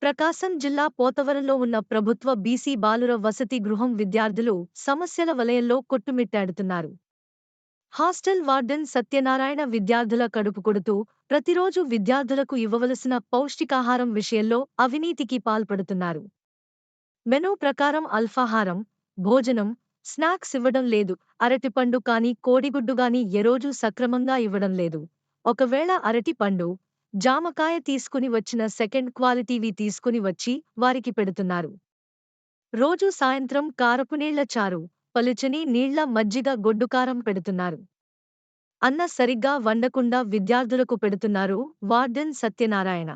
ప్రకాశం జిల్లా పోతవరంలో ఉన్న ప్రభుత్వ బీసీ బాలుర వసతి గృహం విద్యార్థులు సమస్యల వలయంలో కొట్టుమిట్టాడుతున్నారు. హాస్టల్ వార్డెన్ సత్యనారాయణ విద్యార్థుల కడుపు కొడుతూ ప్రతిరోజు విద్యార్థులకు ఇవ్వవలసిన పౌష్టికాహారం విషయంలో అవినీతికి పాల్పడుతున్నారు. మెనూ ప్రకారం అల్పాహారం, భోజనం, స్నాక్స్ ఇవ్వడం లేదు. అరటిపండు కానీ కోడిగుడ్డు గాని ఎరోజు సక్రమంగా ఇవ్వడం లేదు. ఒకవేళ అరటిపండు, జామకాయ తీసుకుని వచ్చిన సెకండ్ క్వాలిటీవి తీసుకుని వచ్చి వారికి పెడుతున్నారు. రోజూ సాయంత్రం కారపునీళ్ల చారు, పలుచని నీళ్ల మజ్జిగ గొడ్డుకారం పెడుతున్నారు. అన్న సరిగ్గా వండకుండా విద్యార్థులకు పెడుతున్నారు వార్డెన్ సత్యనారాయణ.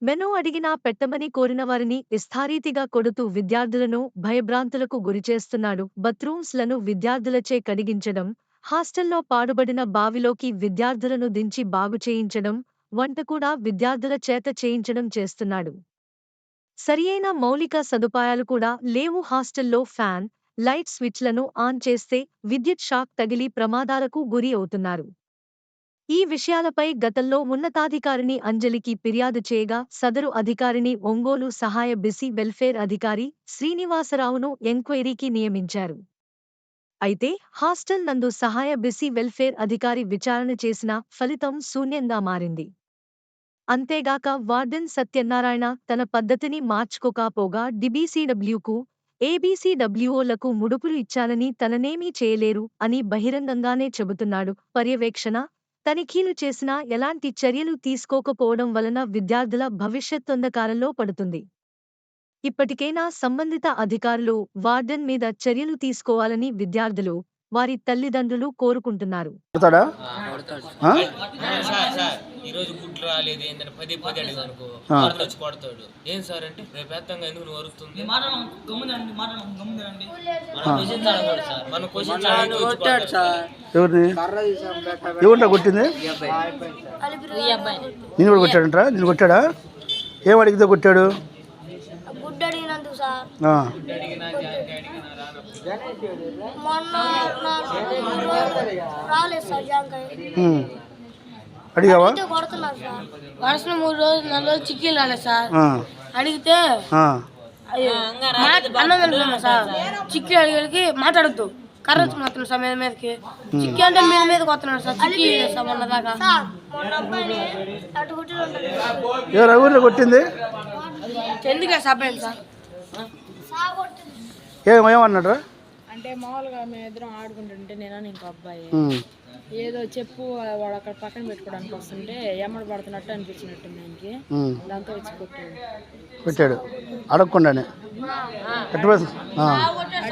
మెనూ అడిగినా పెట్టమని కోరినవారిని ఇస్తారీతిగా కొడుతూ విద్యార్థులను భయభ్రాంతులకు గురిచేస్తున్నాడు. బాత్రూమ్స్ లను విద్యార్థులచే కడిగించడం, హాస్టల్లో పాడుబడిన బావిలోకి విద్యార్థులను దించి బాగుచేయించడం, వంట కూడా విద్యార్థుల చేత చేయించడం చేస్తున్నాడు. సరియైన మౌలిక సదుపాయాలు కూడా లేవు. హాస్టల్లో ఫ్యాన్, లైట్ స్విచ్లను ఆన్ చేస్తే విద్యుత్ షాక్ తగిలి ప్రమాదాలకు గురి అవుతున్నారు. ఈ విషయాలపై గతంలో ఉన్నతాధికారిని అంజలికి ఫిర్యాదు చేయగా సదరు అధికారిని ఒంగోలు సహాయ బీసీ వెల్ఫేర్ అధికారి శ్రీనివాసరావును ఎంక్వైరీకి నియమించారు. అయితే హాస్టల్ నందు సహాయ బీసీ వెల్ఫేర్ అధికారి విచారణ చేసిన ఫలితం శూన్యంగా మారింది. అంతేగాక వార్డెన్ సత్యనారాయణ తన పద్ధతిని మార్చుకోకపోగా డీబీసీడబ్ల్యూకు, ఏబీసీడబ్ల్యూఓలకు ముడుపులు ఇచ్చానని తననేమీ చేయలేరు అని బహిరంగంగానే చెబుతున్నాడు. పర్యవేక్షణ, తనిఖీలు చేసినా ఎలాంటి చర్యలు తీసుకోకపోవడం వలన విద్యార్థుల భవిష్యత్తొంధకారంలో పడుతుంది. ఇప్పటికైనా సంబంధిత అధికారులు వార్డెన్ మీద చర్యలు తీసుకోవాలని విద్యార్థులు, వారి తల్లిదండ్రులు కోరుకుంటున్నారు. ఈరోజు గుడ్లు రాలేదు ఏంటంటే పదే అడిగి అనుకో వచ్చి కొడతాడు. ఏం సార్ అంటే రేపు ఎత్తంగా ఎందుకు నువ్వు వరుస్తుంది మన క్వశ్చన్ ఎవరు కొట్టింది? నేను కూడా కొట్టాడంటరా? నేను కొట్టాడా? ఏం అడిగితే కొట్టాడు? అడిగావా? 3 రోజులు 4 రోజులు చిక్కీలు రాలేదు సార్. అడిగితే అన్నం వెళ్తున్నా సార్. చిక్కీ అడిగి మాట్లాడద్దు, కర్ర వచ్చి సార్ మీద మీదకి. చిక్కీ అంటే మీద మీదకి వస్తున్నాడు సార్. చిక్కీ సార్ మొన్న దాకా ఎవరు కొట్టింది? ఎందుకే సార్ సార్ ఏమన్నాడు? అంటే మామూలుగా మేము ఇద్దరం ఆడుకుంటుంటే నేను ఇంకో అబ్బాయి ఏదో చెప్పు వాడు అక్కడ పక్కన పెట్టుకోవడానికి వస్తుంటే ఎమ్మడి పడుతున్నట్టు అనిపించినట్టుంది ఆయనకి. దాంతో వచ్చి కొట్టాడు అడగకుండానే.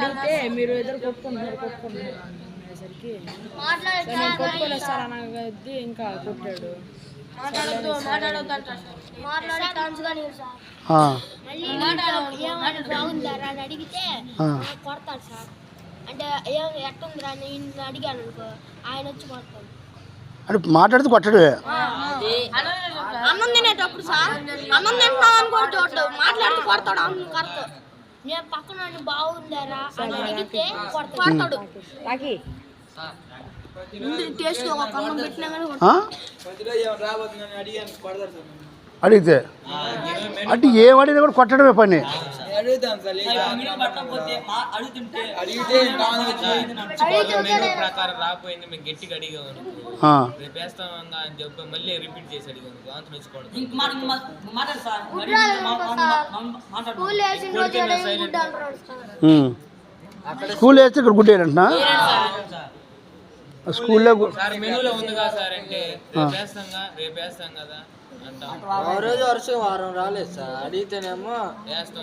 అడిగితే మీరు ఎదురు కొట్టుకుంటున్నారు అనేసరికి నేను కొట్టుకోలేదు సార్ అనగద్ది ఇంకా కొట్టాడు. అడిగితే కొడతాడు సార్. అంటే ఎట్టుందిరా నేను అడిగాను అనుకో, ఆయన వచ్చి కొడతాడు. అంటే మాట్లాడుతూ కొట్టడే. అన్నం తినేటప్పుడు సార్ అన్నం తింటాం అని కూడా చూడలేదు, మాట్లాడుతూ కొడతాడు. అన్నం కరెక్ట్. నేను పక్కన బాగుందారా అని అడిగితే కొడతాడు. టేస్ట్ ఒక అన్నం పెట్టినా అడిగితే అంటే ఏమడిగినా కూడా కొట్టడమే పని. ప్రకారం రాకపోయింది మేము గట్టిగా అడిగాము రేపు వేస్తామంగా అని చెప్పి మళ్ళీ రిపీట్ చేసి అడిగాను. అంత వచ్చి స్కూల్ వేస్తే ఇక్కడ గుడ్ అంటున్నా. స్కూల్లో మెనూలో ఉంది కదా సార్ అంటే రేపు వేస్తాం కదా రోజు వరుసగా వారం రాలేదు సార్. అడిగితేనేమో అసలు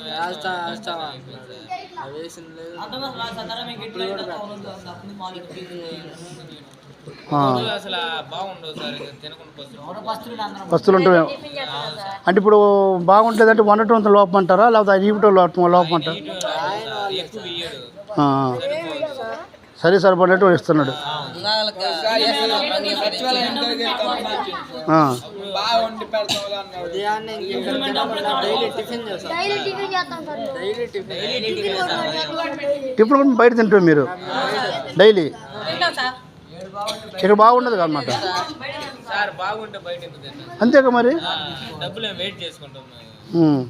బాగుండవు సార్. వస్తువులు ఉంటాయి అంటే ఇప్పుడు బాగుంటుంది అంటే వండటం లోపం అంటారా లేకపోతే ఇవ్వటం లోపం అంటారా? సరే సరిపడినట్టు ఇస్తున్నాడు. టిఫిన్ బయట తింటారు మీరు డైలీ? ఇక్కడ బాగుండదు అన్నమాట. సార్ బాగుంటే బయట ఎందుకు తిన్నా? అంతేగా మరి. డబ్బులు వెయిట్ చేసుకుంటున్నాను. ఉమ్.